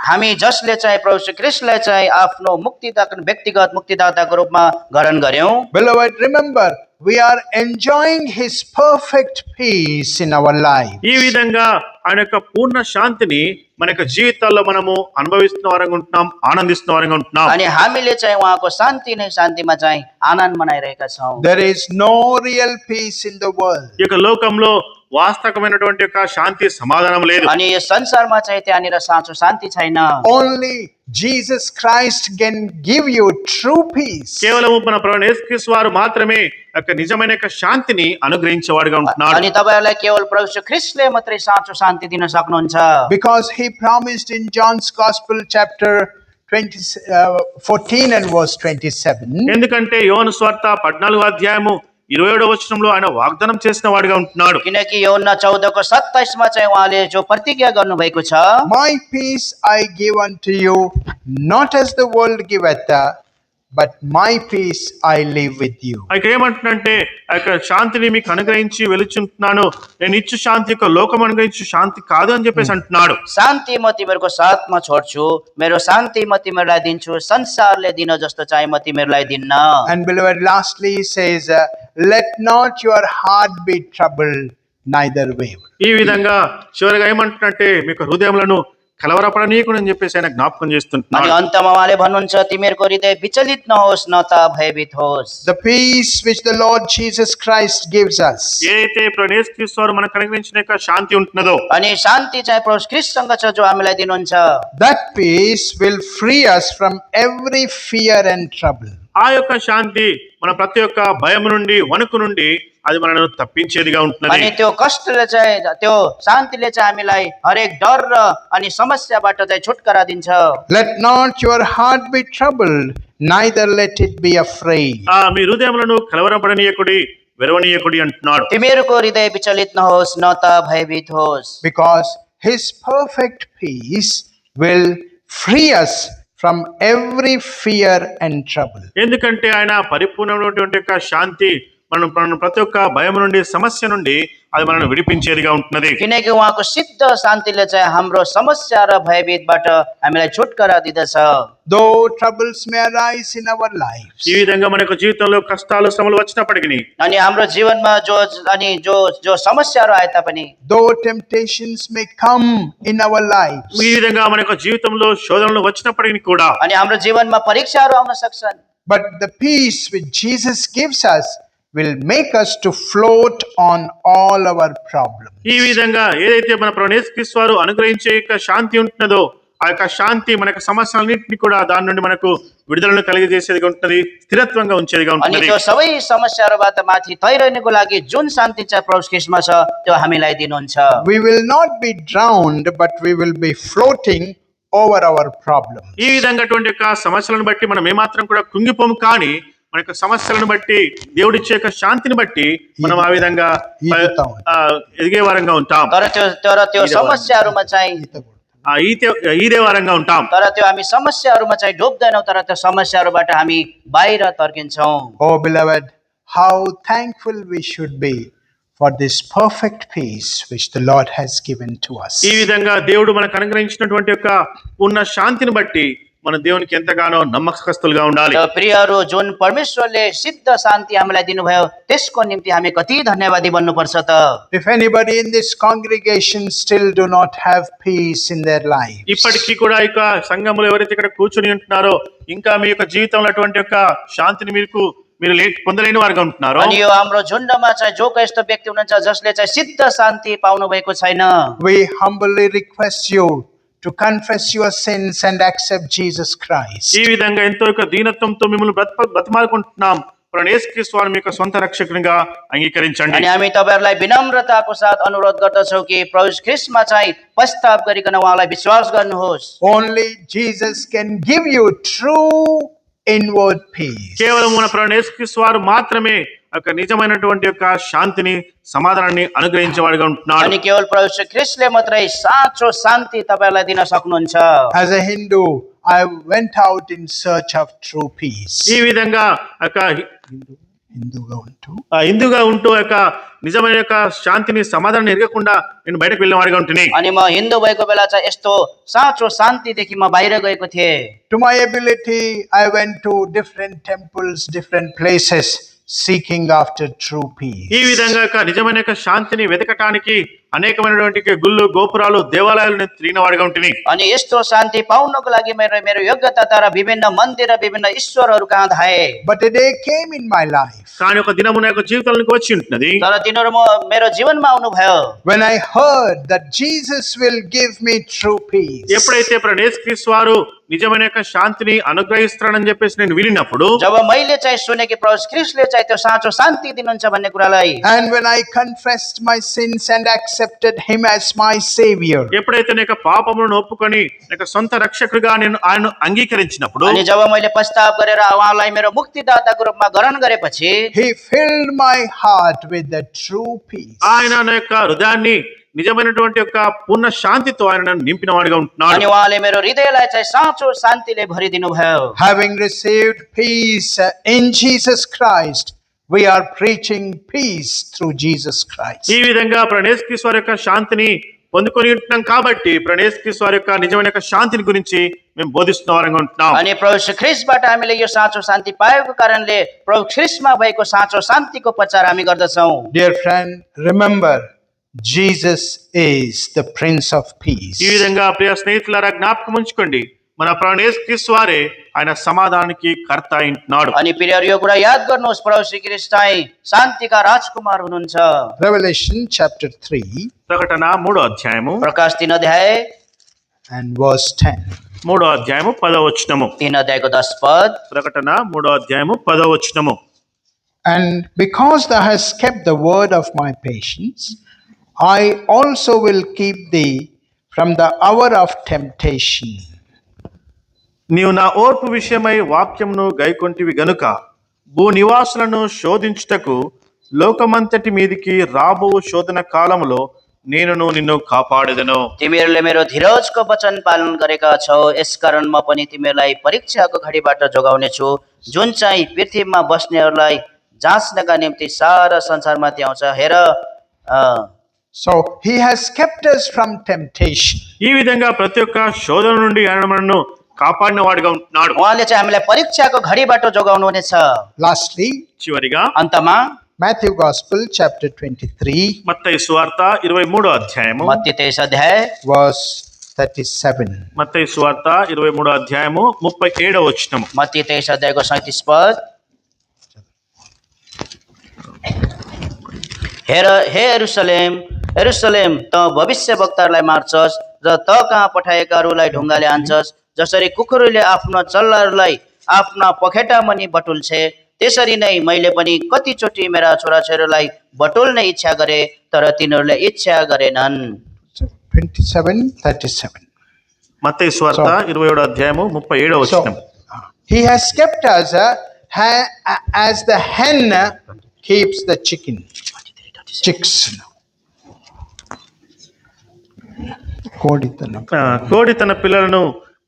हामी जसले चाहिँ प्रभु श्री कृष्णलाई चाहिँ आफ्नो मुक्तिदाता, व्यक्तिगत मुक्तिदाताको रूपमा ग्रहण गर्यौं। beloved, remember we are enjoying his perfect peace in our life. ఈ విధంగా ఆయన యొక్క పూర్ణ శాంతిని మన యొక్క జీవితాల్లో మనము అనుభవిస్తున్న వారంగా ఉంటున్నాం, ఆనందిస్తున్న వారంగా ఉంటున్నాం. अनि हामीले चाहिँ उहाँको शान्ति नै शान्तिमा चाहिँ आनन्द मनाइरहेका छौँ। There is no real peace in the world. ఈ యొక్క లోకంలో వాస్తవమైనటువంటి యొక్క శాంతి సమాధానం లేదు. अनि यो संसारमा चाहिँ त्यहाँनिर साँचो शान्ति छैन। Only Jesus Christ can give you true peace. కేవలం మన ప్రభువైన యేసుక్రీస్తు వారు మాత్రమే యొక్క నిజమైన యొక్క శాంతిని అనుగ్రహించేవాడుగా ఉంటున్నాడు. अनि तपाईहरुलाई केवल प्रभु श्री ख्रीष्टले मात्रै साँचो शान्ति दिन सक्नुहुन्छ। Because he promised in John's Gospel chapter 14 and verse 27. ఎందుకంటే యోహాను సువార్త 14వ అధ్యాయము 27వ వచనంలో ఆయన వాగ్దానం చేసిన వాడిగా ఉంటున్నాడు. किनकि యోహన్నా 14:27 मा चाहिँ उहाँले जो प्रतिज्ञा गर्नुभएको छ, My peace I give unto you, not as the world giveth, but my peace I live with you. ఆయన ఏమంటున్నంటే ఆ యొక్క శాంతిని మీకు అనుగ్రహించి వెలుచుంటున్నాను, నేను ఇచ్చు శాంతి యొక్క లోకం అనుగ్రహించు శాంతి కాదు అని చెప్పేసి అంటున్నాడు. शान्ति म तिमीहरूको साथमा छोड्छु, मेरो शान्ति म तिमीहरूलाई दिन्छु, संसारले दिन जस्तो चाहिँ म तिमीहरूलाई दिन्न। And beloved, lastly he says, let not your heart be troubled, neither waver. ఈ విధంగా చివరిగా ఏమంటున్నట్టే మీకు హృదయములను కలవరపడనీయకుడు అని చెప్పేసి ఆయన జ్ఞాపకం अनि చేస్తుంటున్నాడు. अन्तमा उहाँले भन्नुहुन्छ तिमीहरूको हृदय विचलित नहोस् न त भयभीत होस्। The peace which the Lord Jesus Christ gives us, ఏదైతే ఇప్పుడు యేసుక్రీస్తు వారు మనకు అనుగ్రహించిన యొక్క శాంతి ఉంటున్నదో अनि शान्ति चाहिँ प्रभु ख्रीष्टसँग छ जो हामीलाई दिनुहुन्छ। that peace will free us from every fear and trouble. ఆ యొక్క శాంతి మన ప్రతి ఒక్క భయం నుండి వణుకు నుండి అది మనను తప్పించేదిగా ఉంటున్నది. अनि त्यो कष्टले चाहिँ त्यो शान्तिले चाहिँ हामीलाई हरेक डर र अनि समस्याबाट चाहिँ छुटकारा दिन्छ। Let not your heart be troubled, neither let it be afraid. మీ హృదయములను కలవరపడనీయకుడి వెరవనీయకుడి అంటున్నాడు. तिमीहरूको हृदय विचलित नहोस् न त भयभीत होस्। Because His perfect peace will free us from every fear and trouble. ఎందుకంటే ఆయన పరిపూర్ణమైనటువంటి యొక్క శాంతి మనం ప్రతి ఒక్క భయం నుండి సమస్య నుండి అది మనల్ని విడిపించేదిగా ఉంటున్నది. किनकि उहाँको सिद्ध शान्तिले चाहिँ हाम्रो समस्या र भयभीतबाट हामीलाई छुटकारा दिँदछ। Though troubles may arise in our lives, ఈ విధంగా మనకు జీవితంలో కష్టాలు శ్రమలు వచ్చినప్పటికీ अनि हाम्रो जीवनमा जो समस्याहरू आए तापनि, though temptations may come in our lives, ఈ విధంగా మనకు జీవితంలో శోధనలు వచ్చినప్పటికీ కూడా अनि हाम्रो जीवनमा परीक्षाहरू आउन सक्छन्, but the peace which Jesus gives us will make us to float on all our problems. ఈ విధంగా ఏదైతే మన ప్రభువు యేసుక్రీస్తు వారు అనుగ్రహించే యొక్క శాంతి ఉంటున్నదో ఆ యొక్క శాంతి మనకు సమస్యలన్నింటినీ కూడా దాని నుండి మనకు విడుదలను కలిగజేసేదిగా ఉంటుంది, స్థిరత్వంగా ఉంచేదిగా अनि ఉంటుంది. त्यो सबै समस्याहरूबाट माथि तैरनको लागि जुन शान्ति चाहिँ प्रभु ख्रीष्टमा छ त्यो हामीलाई दिनुहुन्छ। We will not be drowned, but we will be floating over our problems. ఈ విధంగా అటువంటి యొక్క సమస్యలను బట్టి మనం ఏమాత్రం కూడా కృంగిపోము, కానీ మన యొక్క సమస్యలను బట్టి దేవుడిచ్చే యొక్క శాంతిని బట్టి మనం ఆ విధంగా ఎదిగే వారంగా ఉంటాం. तर त्यो समस्याहरूमा चाहिँ ఈదే వారంగా ఉంటాం. तर त्यो हामी समस्याहरूमा चाहिँ डुब्दैनौँ, तर त्यो समस्याहरूबाट हामी बाहिर तर्किन्छौँ। Oh beloved, how thankful we should be for this perfect peace which the Lord has given to us. ఈ విధంగా దేవుడు మనకు అనుగ్రహించినటువంటి యొక్క పూర్ణ శాంతిని బట్టి మన దేవునికి ఎంతగానో నమ్మకస్తులుగా ఉండాలి. त्यो प्रियहरू, जुन परमेश्वरले सिद्ध शान्ति हामीलाई दिनुभयो त्यसको निम्ति हामी कति धन्यवादी बन्नुपर्छ त। If anybody in this congregation still do not have peace in their lives, ఇప్పటికీ కూడా ఇక సంఘంలో ఎవరైతే ఇక్కడ కూర్చుని ఉంటున్నారో ఇంకా మీ యొక్క జీవితంలో అటువంటి యొక్క శాంతిని మీరు పొందలేని వారుగా ఉంటున్నారో, अनि यो हाम्रो झुण्डमा चाहिँ जो यस्तो व्यक्ति हुनुहुन्छ जसले चाहिँ सिद्ध शान्ति पाउनु भएको छैन, we humbly request you to confess your sins and accept Jesus Christ. ఈ విధంగా ఎంతో యొక్క దీనత్వంతో మిమ్మల్ని బ్రతిమాలుకుంటున్నాం. ప్రభువు యేసుక్రీస్తు వారిని మీకు సొంత రక్షకునిగా అంగీకరించండి. अनि हामी तपाईँहरूलाई विनम्रताको साथ अनुरोध गर्दछौँ कि प्रभु ख्रीष्टमा चाहिँ पश्चाताप गरिकन उहाँलाई विश्वास गर्नुहोस्। Only Jesus can give you true inward peace. కేవలం మన ప్రభువు యేసుక్రీస్తు వారు మాత్రమే ఒక నిజమైనటువంటి యొక్క శాంతిని సమాధానాన్ని అనుగ్రహించేవాడుగా ఉంటున్నాడు. अनि केवल प्रभु ख्रीष्टले मात्रै साँचो शान्ति तपाईँहरूलाई दिन सक्नुहुन्छ। As a Hindu, I went out in search of true peace. ఈ విధంగా ఒక హిందూగా ఉంటూ యొక్క నిజమైన యొక్క శాంతిని సమాధానం ఎరగకుండా నేను బయటకు వెళ్ళిన వాడిగా ఉంటుంది. अनि म हिन्दू भएको बेला चाहिँ यस्तो साँचो शान्तिदेखि म बाहिर गएको थिएँ। To my ability, I went to different temples, different places, seeking after true peace. ఈ విధంగా యొక్క నిజమైన యొక్క శాంతిని వెతకటానికి అనేకమైనటువంటి గుళ్ళు, గోపురాలు, దేవాలయాలను తిరిగిన వాడిగా ఉంటుంది. अनि यस्तो शान्ति पाउनको लागि मेरो योग्यता तर विभिन्न मन्दिर र विभिन्न ईश्वरहरू कहाँ धाए। But a day came in my life కానీ ఒక దినము నా యొక్క జీవితంలోకి వచ్చి ఉంటున్నది. तर तिनीहरू मेरो जीवनमा आउनुभयो when I heard that Jesus will give me true peace. ఎప్పుడైతే ప్రభువు యేసుక్రీస్తు వారు నిజమైన యొక్క శాంతిని అనుగ్రహిస్తారని చెప్పేసి నేను వినినప్పుడు, जब मैले चाहिँ सुने कि प्रभु ख्रीष्टले चाहिँ त्यो साँचो शान्ति दिनुहुन्छ भन्ने कुरालाई, And when I confessed my sins and accepted him as my savior, ఎప్పుడైతే నా యొక్క పాపములను ఒప్పుకొని నా యొక్క సొంత రక్షకుడిగా నేను ఆయన అంగీకరించినప్పుడు, अनि जब मैले पश्चाताप गरेर उहाँलाई मेरो मुक्तिदाताको रूपमा ग्रहण गरेपछि he filled my heart with the true peace. ఆయన నా యొక్క హృదయాన్ని నిజమైనటువంటి యొక్క పూర్ణ శాంతితో ఆయన నన్ను నింపిన వాడిగా ఉంటున్నాడు. अनि उहाँले मेरो हृदयलाई चाहिँ साँचो शान्तिले भरिदिनु भयो। Having received peace in Jesus Christ, we are preaching peace through Jesus Christ. ఈ విధంగా ప్రభువు యేసుక్రీస్తు వారి యొక్క శాంతిని పొందుకొని ఉంటున్నాం కాబట్టి ప్రభువు యేసుక్రీస్తు వారి యొక్క నిజమైన యొక్క శాంతిని గురించి మేము బోధిస్తున్న వారంగా ఉంటున్నాం. अनि प्रभु ख्रीष्टबाट हामीले यो साँचो शान्ति पाएको कारणले प्रभु ख्रीष्टमा भएको साँचो शान्तिको प्रचार हामी गर्दछौँ। Dear friend, remember, Jesus is the Prince of Peace. ఈ విధంగా ప్రియ స్నేహితులారా జ్ఞాపకం ఉంచుకోండి, మన ప్రభువైన యేసుక్రీస్తు వారే ఆయన సమాధానానికి కర్త అయినాడు. अनि प्रियहरू यो कुरा याद गर्नुहोस्, प्रभु श्री ख्रीष्ट चाहिँ शान्तिका राजकुमार हुनुहुन्छ। Revelation chapter 3 ప్రకటన 3వ అధ్యాయము प्रकाश 3 अध्याय and verse 10. 3వ అధ్యాయము 10వ వచనము. 3 अध्यायको 10 पद। ప్రకటన 3వ అధ్యాయము 10వ వచనము. And because thou hast kept the word of my patience, I also will keep thee from the hour of temptation. నీవు నా ఓర్పు విషయమై వాక్యమును గైకొంటివి గనుక భూనివాసులను శోధించుటకు లోకమంతటి మీదికి రాబో శోధన కాలములో నేను నిన్ను కాపాడెదను. तिमीहरूले मेरो धीरजको वचन पालन गरेका छौ, यसकारण म पनि तिमीहरूलाई परीक्षाको घडीबाट जोगाउने छु, जुन चाहिँ पृथ्वीमा बस्नेहरूलाई जाँच्नका निम्ति सारा संसारमाथि आउँछ। हेर, So he has kept us from temptation. ఈ విధంగా ప్రతి ఒక్క శోధన నుండి ఆయన మనను కాపాడిన వాడిగా ఉంటున్నాడు. उहाँले चाहिँ हामीलाई परीक्षाको घडीबाट जोगाउनु हुनेछ। Lastly, చివరిగా अन्तमा Matthew Gospel chapter 23 మత్తయి సువార్త 23వ అధ్యాయము मत्ती 23 अध्याय verse 37. మత్తయి సువార్త 23వ అధ్యాయము 37వ వచనము. मत्ती 23 अध्यायको 37 पद। हेर, हे यरुशलेम यरुशलेम, त भविष्यवक्ताहरूलाई मार्छस् र त कहाँ पठाएकाहरूलाई ढुङ्गाले हान्छस्। जसरी कुकुरले आफ्नो चल्लाहरूलाई आफ्ना पखेटा मुनि बटुल्छे, त्यसरी नै मैले पनि कतिचोटि मेरा छोराछोरीलाई बटुल्ने इच्छा गरे, तर तिनीहरूले इच्छा गरेनन्। 27:37. మత్తయి సువార్త 27వ అధ్యాయము 37వ వచనం. So he has kept us as the hen keeps the chicks. కోడి తన పిల్లలను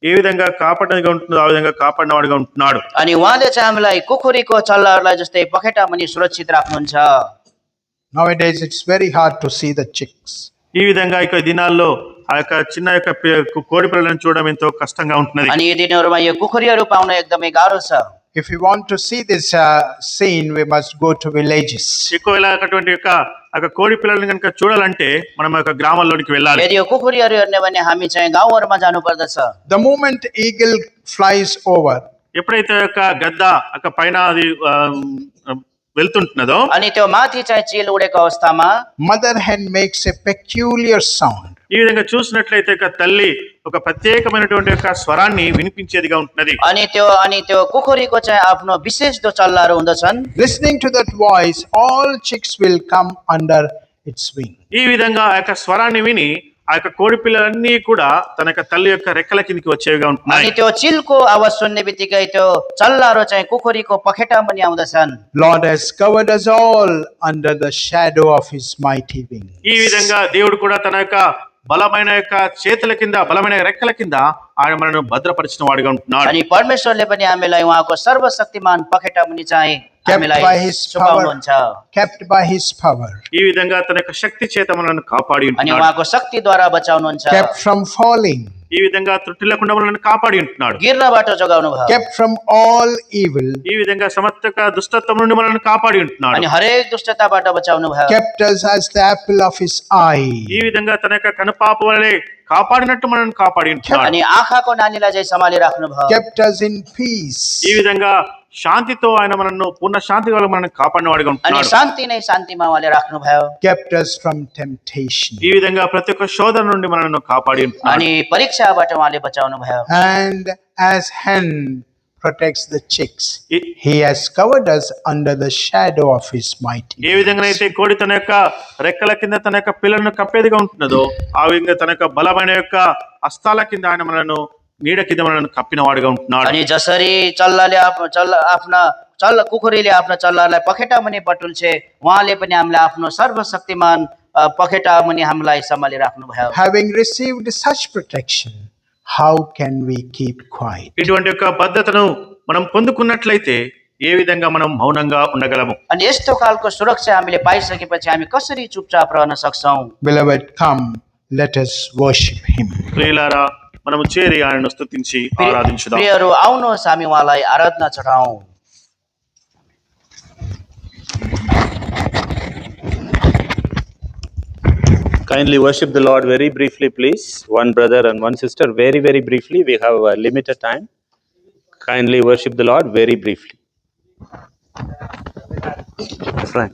ఏ విధంగా కాపాడగా ఉంటుందో ఆ విధంగా కాపాడినవాడిగా ఉంటున్నాడు. अनि उहाँले चाहिँ हामीलाई कुखुरीको चल्लाहरूलाई जस्तै पखेटा मुनि सुरक्षित राख्नुहुन्छ। Nowadays it's very hard to see the chicks. ఈ విధంగా ఇక దినాల్లో ఆ యొక్క చిన్న యొక్క కోడి పిల్లలను చూడడం ఎంతో కష్టంగా ఉంటున్నది. अनि यो दिनहरूमा यो कुखुरीहरू पाउन एकदमै गाह्रो छ। If we want to see this scene, we must go to villages. ఎక్కువ అటువంటి యొక్క కోడి పిల్లలను కనుక చూడాలంటే మనం యొక్క గ్రామాల్లోనికి వెళ్ళాలి. यदि यो कुखुरीहरू हेर्ने भने हामी चाहिँ गाउँहरूमा जानु पर्दछ। The moment eagle flies over, ఎప్పుడైతే యొక్క గద్ద పైన అది వెళ్తుంటున్నదో अनि त्यो माथि चाहिँ चिल उडेको अवस्थामा mother hen makes a peculiar sound. ఈ విధంగా చూసినట్లయితే తల్లి ఒక ప్రత్యేకమైనటువంటి యొక్క స్వరాన్ని వినిపించేదిగా ఉంటున్నది. अनि त्यो कुखुरीको चाहिँ आफ्नो विशेष जो चल्लाहरू हुँदछन्। Listening to that voice, all chicks will come under its wing. ఈ విధంగా ఆ యొక్క స్వరాన్ని విని ఆ యొక్క కోడి పిల్లలన్నీ కూడా తన యొక్క తల్లి యొక్క రెక్కల కిందకి వచ్చేవిగా ఉంటున్నాయి. अनि त्यो चिलको आवाज सुन्ने बित्तिकै त्यो चल्लाहरू चाहिँ कुखुरीको पखेटा मुनि आउँदछन्। Lord has covered us all under the shadow of his mighty wing. ఈ విధంగా దేవుడు కూడా తన యొక్క బలమైన యొక్క చేతుల కింద బలమైన రెక్కల కింద ఆయన మనను భద్రపరిచిన వాడిగా ఉంటున్నాడు. अनि परमेश्वरले पनि हामीलाई उहाँको सर्वशक्तिमान पखेटा मुनि चाहिँ हामीलाई छुपाउनुहुन्छ। Kept by his power. ఈ విధంగా తన యొక్క శక్తి చేత మనల్ని కాపాడి अनि ఉంటున్నాడు. उहाँको शक्तिद्वारा बचाउनुहुन्छ। Kept from falling. ఈ విధంగా త్రుటి లేకుండా మనల్ని కాపాడి ఉంటున్నాడు. गिर्नबाट जोगाउनु भयो। Kept from all evil. ఈ విధంగా సమస్త దుష్టత్వం నుండి మనల్ని కాపాడి ఉంటున్నాడు. अनि हरेक दुष्टताबाट बचाउनु भयो। Kept us as the apple of his eye. ఈ విధంగా తన యొక్క కనుపాప వలె కాపాడినట్టు మనల్ని కాపాడి ఉంటున్నాడు. अनि आँखाको नानीलाई चाहिँ सम्हाली राख्नु भयो। Kept us in peace. ఈ విధంగా శాంతితో ఆయన మనల్ని పూర్ణ శాంతి వల్ల మనల్ని కాపాడిన వాడిగా अनि ఉంటున్నాడు. शान्ति नै शान्तिमा उहाँले राख्नु भयो। Kept us from temptation. ఈ విధంగా ప్రతి ఒక్క శోధన నుండి మనల్ని కాపాడి ఉంటున్నాడు. अनि परीक्षाबाट उहाँले बचाउनु भयो। And as hen protects the chicks, ఈ- he has covered us under the shadow of his mighty ఏ విధంగా అయితే కోడి తన యొక్క రెక్కల కింద తన యొక్క పిల్లలను కప్పేదిగా ఉంటున్నదో ఆ విధంగా తన యొక్క బలమైన యొక్క హస్తాల కింద ఆయన మనను నీడ కింద మనను కప్పిన వాడిగా ఉంటున్నాడు. अनि जसरी कुखुरीले आफ्ना चल्लालाई पखेटा मुनि बटुल्छे, उहाँले पनि हामीलाई आफ्नो सर्वशक्तिमान पखेटा मुनि हामीलाई सम्हाली राख्नु भयो। Having received such protection, how can we keep quiet? ఇటువంటి యొక్క భద్రతను మనం పొందుకున్నట్లయితే ఏ విధంగా మనం మౌనంగా ఉండగలము? अनि यस्तो खालको सुरक्षा हामीले पाइसकेपछि हामी कसरी चुपचाप रहन सक्छौं? Beloved, come, let us worship him. ప్రియులారా, మనము చేరి ఆయనను స్తుతించి ఆరాధించుదాం. प्रियहरू, आउनुहोस् हामी उहाँलाई आराधना चढाउँ। Kindly worship the Lord very briefly, please. One brother and one sister, very, very briefly. We have a limited time. Kindly worship the Lord very briefly. Frank.